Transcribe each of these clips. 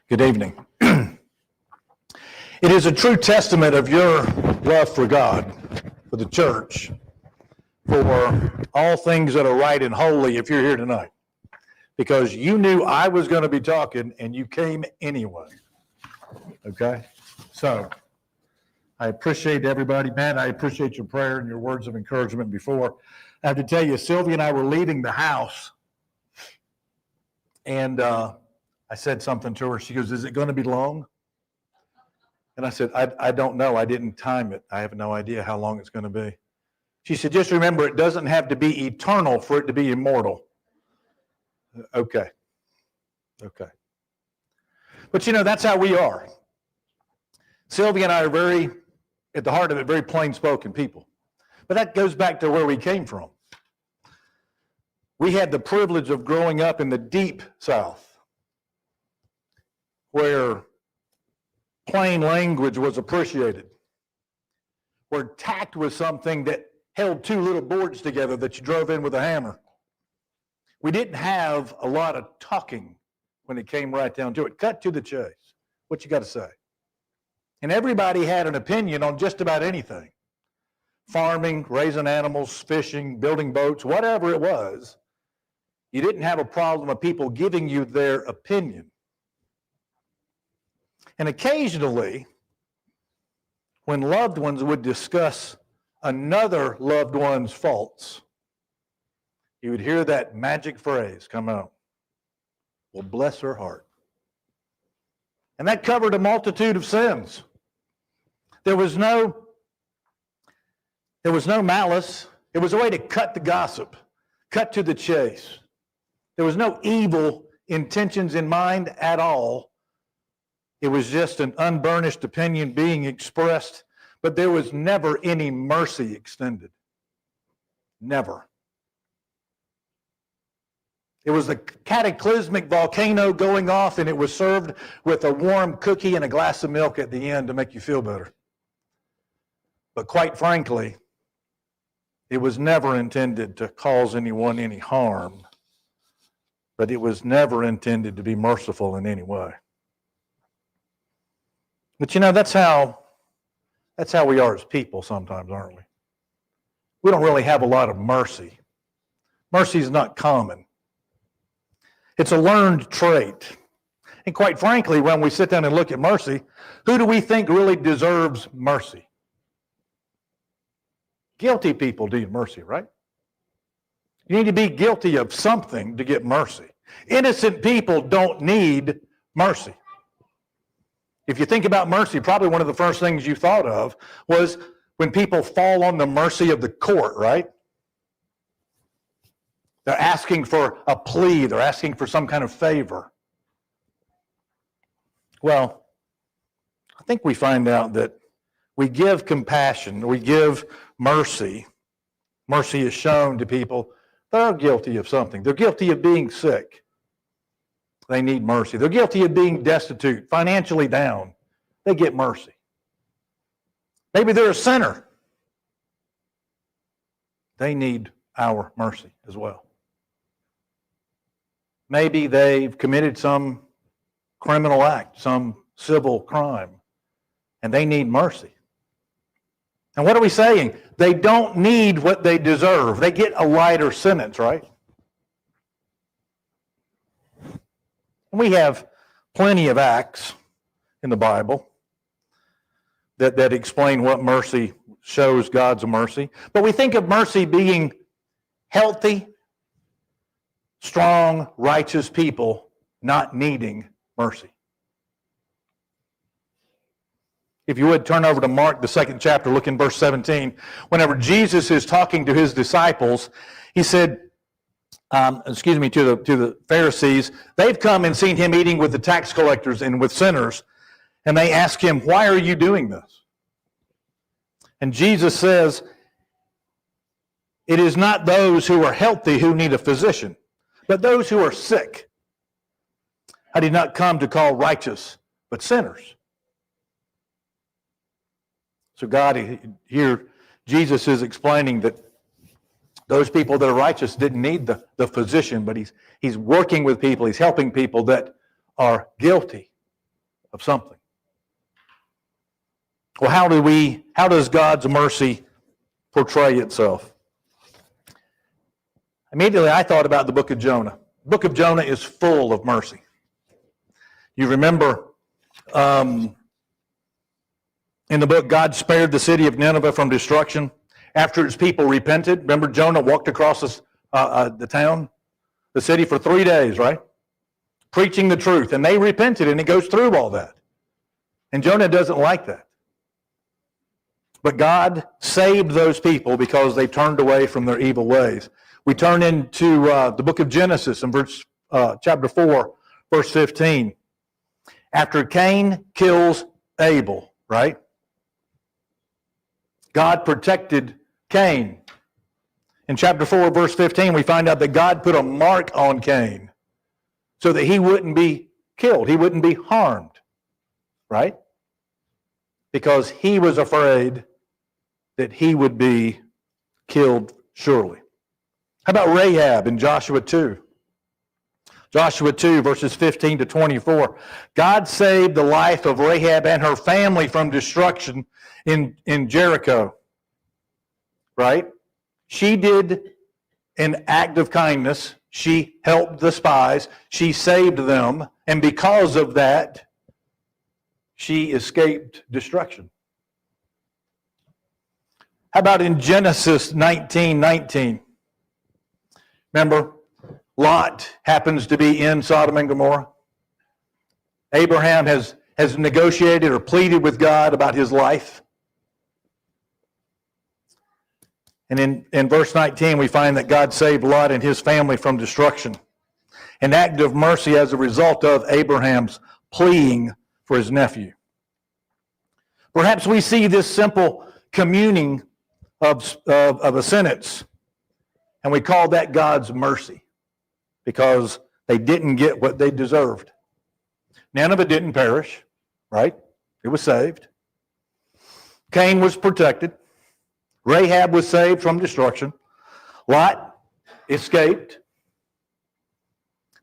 Good evening. It is a true testament of your love for God, for the church, for all things that are right and holy if you're here tonight. Because you knew I was going to be talking and you came anyway. Okay? So, I appreciate everybody. Matt, I appreciate your prayer and your words of encouragement before. I have to tell you, Sylvia and I were leaving the house and I said something to her. She goes, "Is it going to be long?" And I said, I don't know. I didn't time it. I have no idea how long it's going to be. She said, "Just remember, it doesn't have to be eternal for it to be immortal." Okay. But you know, that's how we are. Sylvia and I are very, at the heart of it, very plain-spoken people. But that goes back to where we came from. We had the privilege of growing up in the deep South, where plain language was appreciated, where tact was something that held two little boards together that you drove in with a hammer. We didn't have a lot of talking when it came right down to it. Cut to the chase. What you got to say? And everybody had an opinion on just about anything. Farming, raising animals, fishing, building boats, whatever it was. You didn't have a problem of people giving you their opinion. And occasionally, when loved ones would discuss another loved one's faults, you would hear that magic phrase come out, "Well, bless her heart." And that covered a multitude of sins. There was no malice. It was a way to cut the gossip, cut to the chase. There was no evil intentions in mind at all. It was just an unburnished opinion being expressed, but there was never any mercy extended. Never. It was a cataclysmic volcano going off, and it was served with a warm cookie and a glass of milk at the end to make you feel better. But quite frankly, it was never intended to cause anyone any harm, but it was never intended to be merciful in any way. But you know, that's how we are as people sometimes, aren't we? We don't really have a lot of mercy. Mercy is not common. It's a learned trait. And quite frankly, when we sit down and look at mercy, who do we think really deserves mercy? Guilty people need mercy, right? You need to be guilty of something to get mercy. Innocent people don't need mercy. If you think about mercy, probably one of the first things you thought of was when people fall on the mercy of the court, right? They're asking for a plea. They're asking for some kind of favor. Well, I think we find out that we give compassion, we give mercy. Mercy is shown to people that are guilty of something. They're guilty of being sick. They need mercy. They're guilty of being destitute, financially down. They get mercy. Maybe they're a sinner. They need our mercy as well. Maybe they've committed some criminal act, some civil crime, and they need mercy. And what are we saying? They don't need what they deserve. They get a lighter sentence, right? We have plenty of acts in the Bible that explain what mercy shows God's mercy. But we think of mercy being healthy, strong, righteous people not needing mercy. If you would turn over to Mark, the 2nd chapter, look in verse 17. Whenever Jesus is talking to his disciples, he said, to the Pharisees, they've come and seen him eating with the tax collectors and with sinners, and they ask him, "Why are you doing this?" And Jesus says, "It is not those who are healthy who need a physician, but those who are sick. I did not come to call righteous, but sinners." So here, Jesus is explaining that those people that are righteous didn't need the physician, but he's working with people, he's helping people that are guilty. of something. Well, how does God's mercy portray itself? Immediately I thought about the book of Jonah. The book of Jonah is full of mercy. You remember in the book, God spared the city of Nineveh from destruction after its people repented. Remember, Jonah walked across the town, the city, for 3 days, right? Preaching the truth. And they repented, and it goes through all that. And Jonah doesn't like that. But God saved those people because they turned away from their evil ways. We turn into the book of Genesis in chapter 4, verse 15. After Cain kills Abel, right? God protected Cain. In chapter 4, verse 15, we find out that God put a mark on Cain so that he wouldn't be killed, he wouldn't be harmed, right? Because he was afraid that he would be killed surely. How about Rahab in Joshua 2? Joshua 2, verses 15 to 24. God saved the life of Rahab and her family from destruction in Jericho, right? She did an act of kindness. She helped the spies. She saved them. And because of that, she escaped destruction. How about in Genesis 19:19? Remember, Lot happens to be in Sodom and Gomorrah. Abraham has negotiated or pleaded with God about his life. And in verse 19, we find that God saved Lot and his family from destruction. An act of mercy as a result of Abraham's pleading for his nephew. Perhaps we see this simple communing of a sentence, and we call that God's mercy because they didn't get what they deserved. Nineveh didn't perish, right? It was saved. Cain was protected. Rahab was saved from destruction. Lot escaped.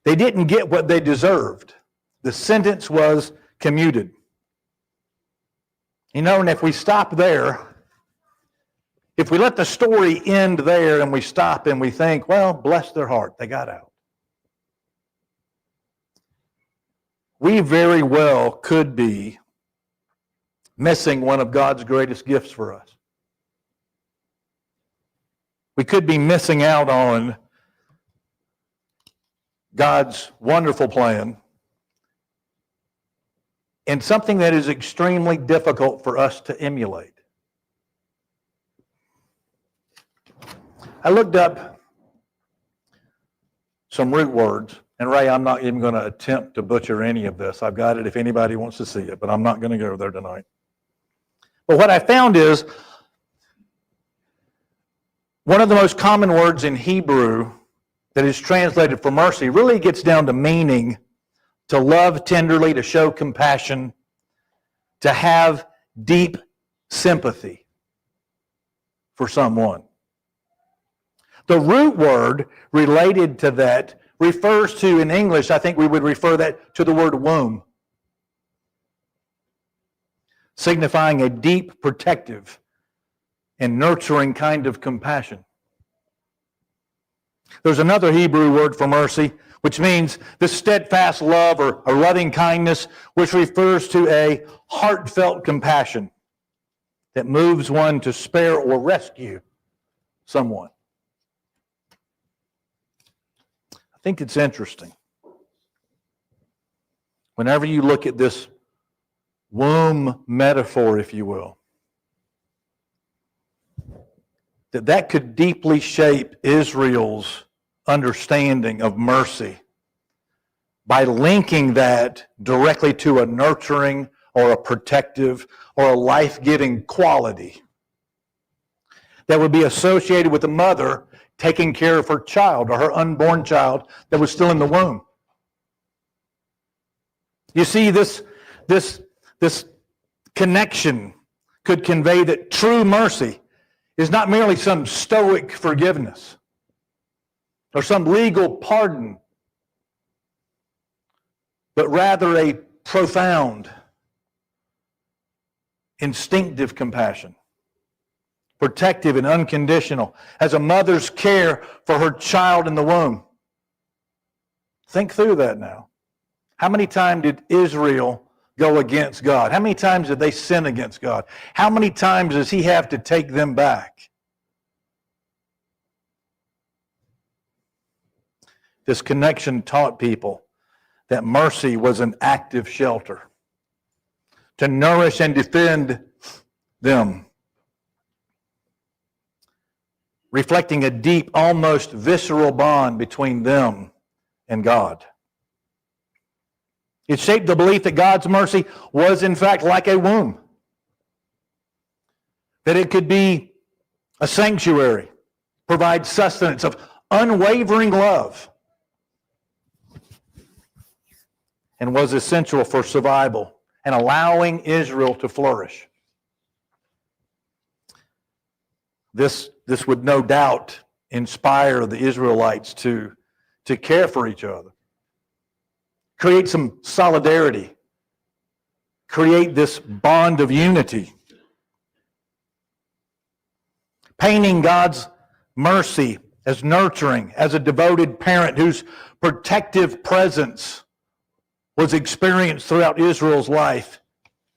They didn't get what they deserved. The sentence was commuted. You know, and if we stop there, if we let the story end there and we stop and we think, well, bless their heart, they got out. We very well could be missing one of God's greatest gifts for us. We could be missing out on God's wonderful plan and something that is extremely difficult for us to emulate. I looked up some root words, and Ray, I'm not even going to attempt to butcher any of this. I've got it if anybody wants to see it, but I'm not going to go there tonight. But what I found is one of the most common words in Hebrew that is translated for mercy really gets down to meaning to love tenderly, to show compassion, to have deep sympathy for someone. The root word related to that refers to, in English, I think we would refer that to the word womb, signifying a deep, protective, and nurturing kind of compassion. There's another Hebrew word for mercy, which means the steadfast love or loving kindness, which refers to a heartfelt compassion that moves one to spare or rescue someone. I think it's interesting. Whenever you look at this womb metaphor, if you will, that could deeply shape Israel's understanding of mercy by linking that directly to a nurturing or a protective or a life-giving quality that would be associated with a mother taking care of her child or her unborn child that was still in the womb. You see, this connection could convey that true mercy is not merely some stoic forgiveness or some legal pardon, but rather a profound instinctive compassion, protective and unconditional, as a mother's care for her child in the womb. Think through that now. How many times did Israel go against God? How many times did they sin against God? How many times does he have to take them back? This connection taught people that mercy was an active shelter to nourish and defend them, reflecting a deep, almost visceral bond between them and God. It shaped the belief that God's mercy was in fact like a womb, that it could be a sanctuary, provide sustenance of unwavering love, and was essential for survival and allowing Israel to flourish. This would no doubt inspire the Israelites to care for each other, create some solidarity, create this bond of unity. Painting God's mercy as nurturing, as a devoted parent whose protective presence was experienced throughout Israel's life,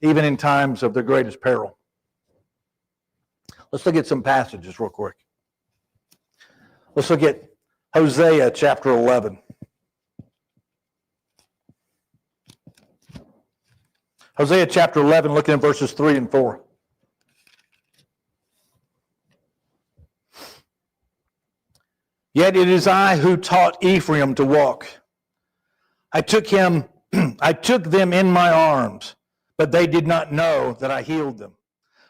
even in times of their greatest peril. Let's look at some passages real quick. Let's look at Hosea chapter 11. Hosea chapter 11, looking at verses 3 and 4. Yet it is I who taught Ephraim to walk. I took them in my arms, but they did not know that I healed them.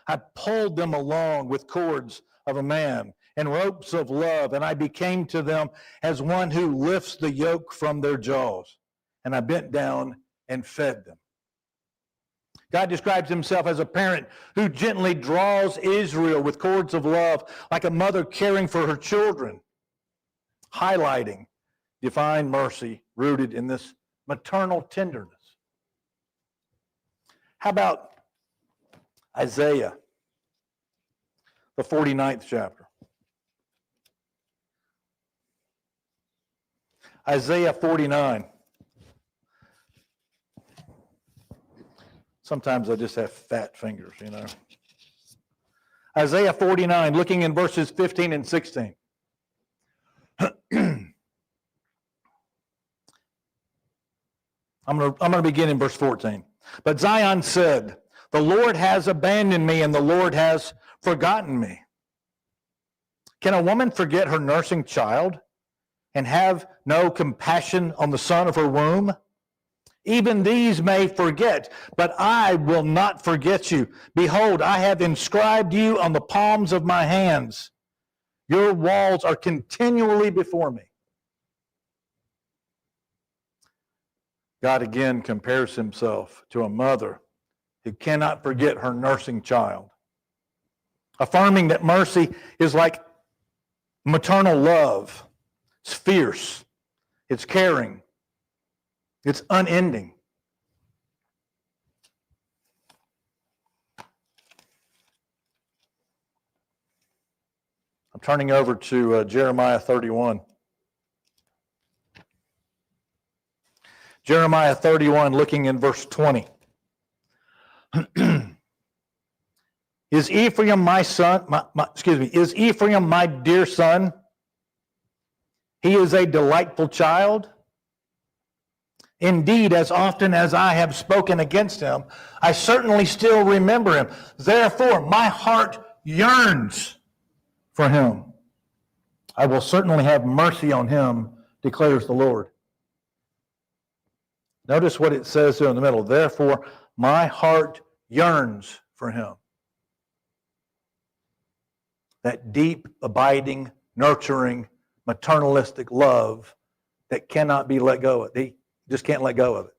I pulled them along with cords of a man and ropes of love, and I became to them as one who lifts the yoke from their jaws. And I bent down and fed them. God describes himself as a parent who gently draws Israel with cords of love, like a mother caring for her children, highlighting divine mercy rooted in this maternal tenderness. How about Isaiah, the 49th chapter? Isaiah 49. Sometimes I just have fat fingers, you know. Isaiah 49, looking in verses 15 and 16. I'm going to begin in verse 14. But Zion said, the Lord has abandoned me and the Lord has forgotten me. Can a woman forget her nursing child and have no compassion on the son of her womb? Even these may forget, but I will not forget you. Behold, I have inscribed you on the palms of my hands. Your walls are continually before me. God again compares himself to a mother who cannot forget her nursing child, affirming that mercy is like maternal love. It's fierce, it's caring, it's unending. I'm turning over to Jeremiah 31. Jeremiah 31, looking in verse 20. Is Ephraim my son? Is Ephraim my dear son? He is a delightful child. Indeed, as often as I have spoken against him, I certainly still remember him. Therefore, my heart yearns for him. I will certainly have mercy on him, declares the Lord. Notice what it says there in the middle. Therefore, my heart yearns for him. That deep, abiding, nurturing, maternalistic love that cannot be let go of. He just can't let go of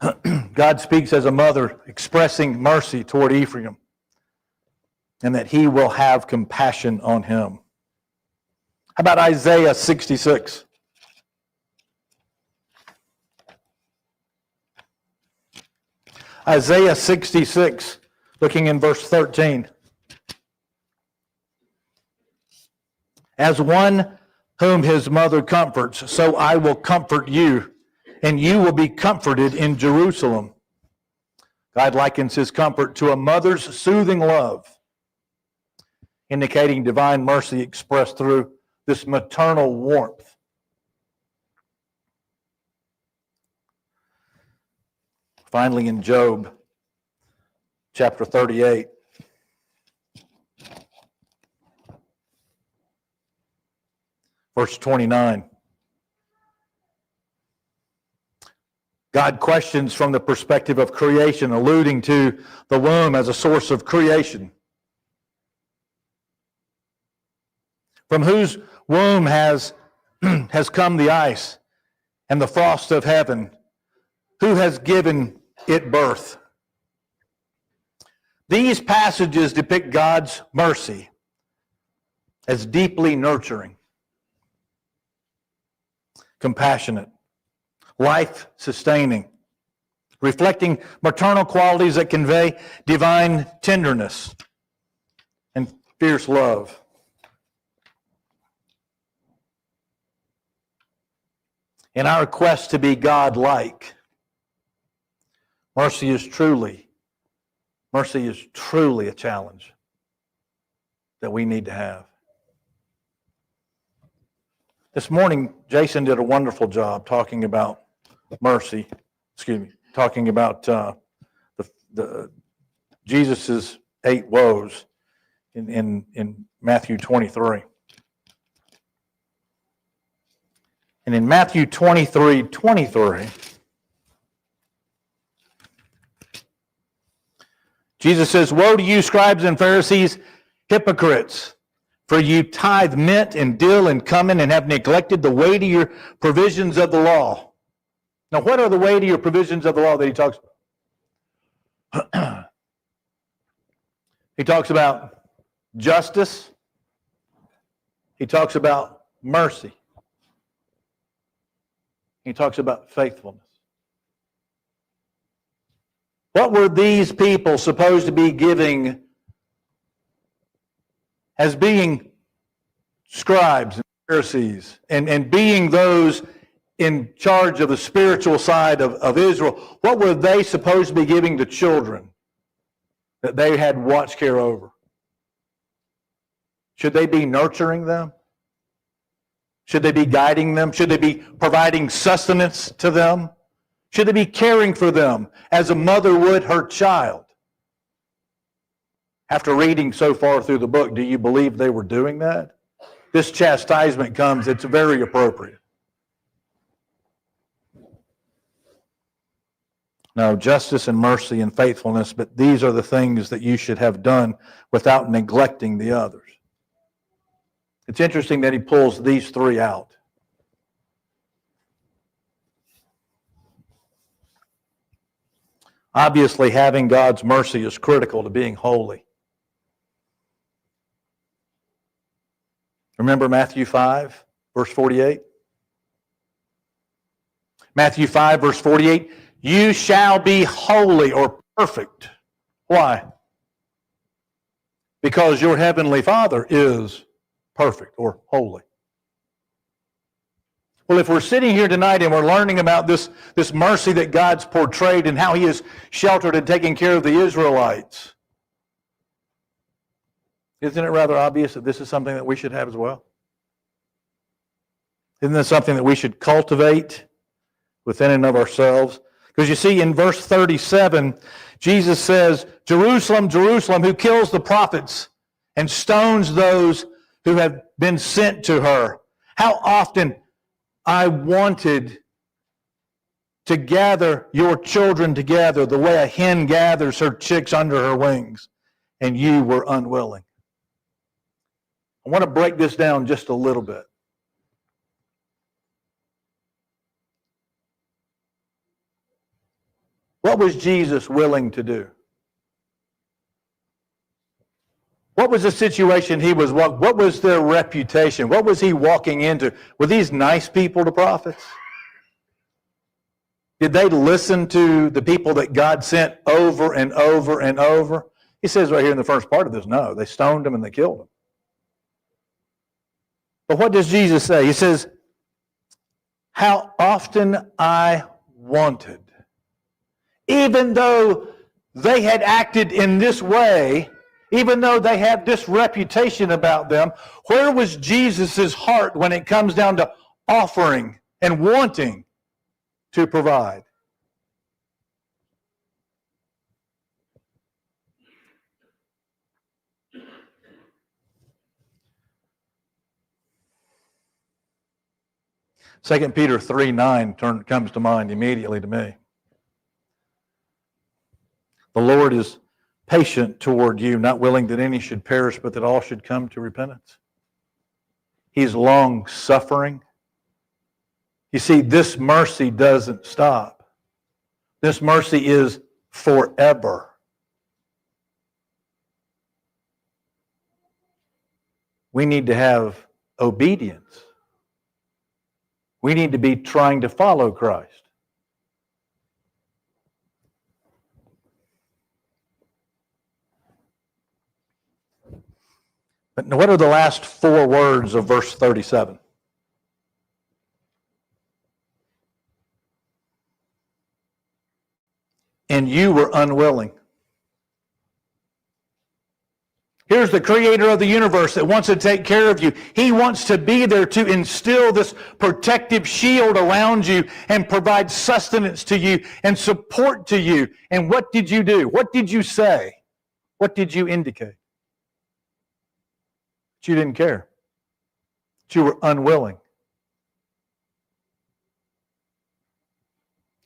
it. God speaks as a mother, expressing mercy toward Ephraim, and that he will have compassion on him. How about Isaiah 66? Isaiah 66, looking in verse 13. As one whom his mother comforts, so I will comfort you, and you will be comforted in Jerusalem. God likens his comfort to a mother's soothing love, indicating divine mercy expressed through this maternal warmth. Finally, in Job chapter 38, verse 29. God questions from the perspective of creation, alluding to the womb as a source of creation. From whose womb has come the ice and the frost of heaven? Who has given it birth? These passages depict God's mercy as deeply nurturing, compassionate, life-sustaining, reflecting maternal qualities that convey divine tenderness and fierce love. In our quest to be God-like, mercy is truly a challenge that we need to have. This morning, Jason did a wonderful job talking about mercy. Talking about the Jesus's 8 woes in Matthew 23. And in Matthew 23:23, Jesus says, "Woe to you, scribes and Pharisees, hypocrites! For you tithe mint and dill and cumin and have neglected the weightier provisions of the law." Now, what are the weightier provisions of the law that he talks about? He talks about justice. He talks about mercy. He talks about faithfulness. What were these people supposed to be giving as being scribes and Pharisees and being those in charge of the spiritual side of Israel? What were they supposed to be giving to children that they had watch care over? Should they be nurturing them? Should they be guiding them? Should they be providing sustenance to them? Should they be caring for them as a mother would her child? After reading so far through the book, do you believe they were doing that? This chastisement comes, it's very appropriate. No, justice and mercy and faithfulness, but these are the things that you should have done without neglecting the others. It's interesting that he pulls these 3 out. Obviously, having God's mercy is critical to being holy. Remember Matthew 5, verse 48? Matthew 5, verse 48, "You shall be holy," or perfect. Why? Because your heavenly Father is perfect or holy. Well, if we're sitting here tonight and we're learning about this mercy that God's portrayed and how he has sheltered and taken care of the Israelites, isn't it rather obvious that this is something that we should have as well? Isn't this something that we should cultivate within and of ourselves? Because you see, in verse 37, Jesus says, "Jerusalem, Jerusalem, who kills the prophets and stones those who have been sent to her. How often I wanted to gather your children together the way a hen gathers her chicks under her wings, and you were unwilling." I want to break this down just a little bit. What was Jesus willing to do? What was the situation he was walking? What was their reputation? What was he walking into? Were these nice people, the prophets? Did they listen to the people that God sent over and over and over? He says right here in the first part of this, no, they stoned them and they killed them. But what does Jesus say? He says, how often I wanted. Even though they had acted in this way, even though they had this reputation about them, where was Jesus' heart when it comes down to offering and wanting to provide? Second Peter 3:9 comes to mind immediately to me. The Lord is patient toward you, not willing that any should perish, but that all should come to repentance. He's long-suffering. You see, this mercy doesn't stop. This mercy is forever. We need to have obedience. We need to be trying to follow Christ. But what are the last four words of verse 37? And you were unwilling. Here's the creator of the universe that wants to take care of you. He wants to be there to instill this protective shield around you and provide sustenance to you and support to you. And what did you do? What did you say? What did you indicate? That you didn't care. That you were unwilling.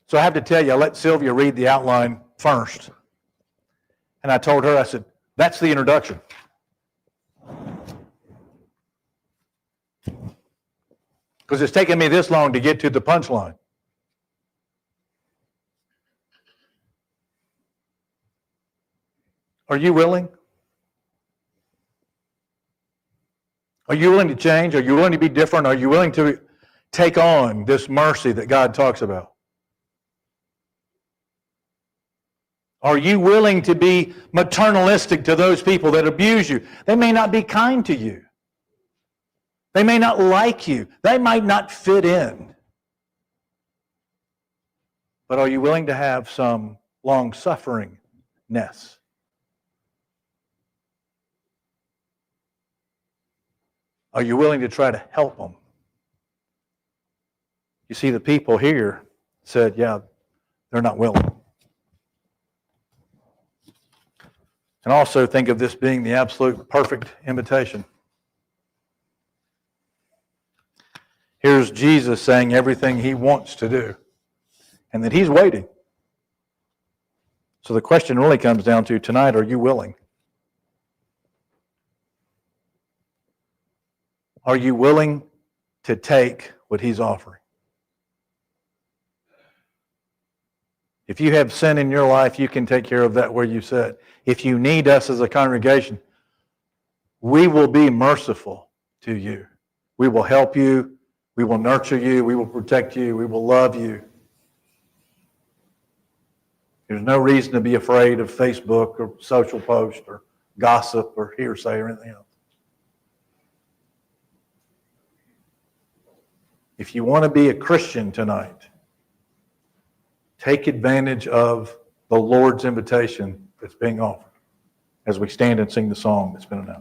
So I have to tell you, I let Sylvia read the outline first. And I told her, I said, that's the introduction. Because it's taken me this long to get to the punchline. Are you willing? Are you willing to change? Are you willing to be different? Are you willing to take on this mercy that God talks about? Are you willing to be maternalistic to those people that abuse you? They may not be kind to you. They may not like you. They might not fit in. But are you willing to have some long-sufferingness? Are you willing to try to help them? You see, the people here said, yeah, they're not willing. And also think of this being the absolute perfect invitation. Here's Jesus saying everything he wants to do, and that he's waiting. So the question really comes down to tonight, are you willing? Are you willing to take what he's offering? If you have sin in your life, you can take care of that where you sit. If you need us as a congregation, we will be merciful to you. We will help you. We will nurture you. We will protect you. We will love you. There's no reason to be afraid of Facebook or social post or gossip or hearsay or anything else. If you want to be a Christian tonight, take advantage of the Lord's invitation that's being offered as we stand and sing the song that's been announced.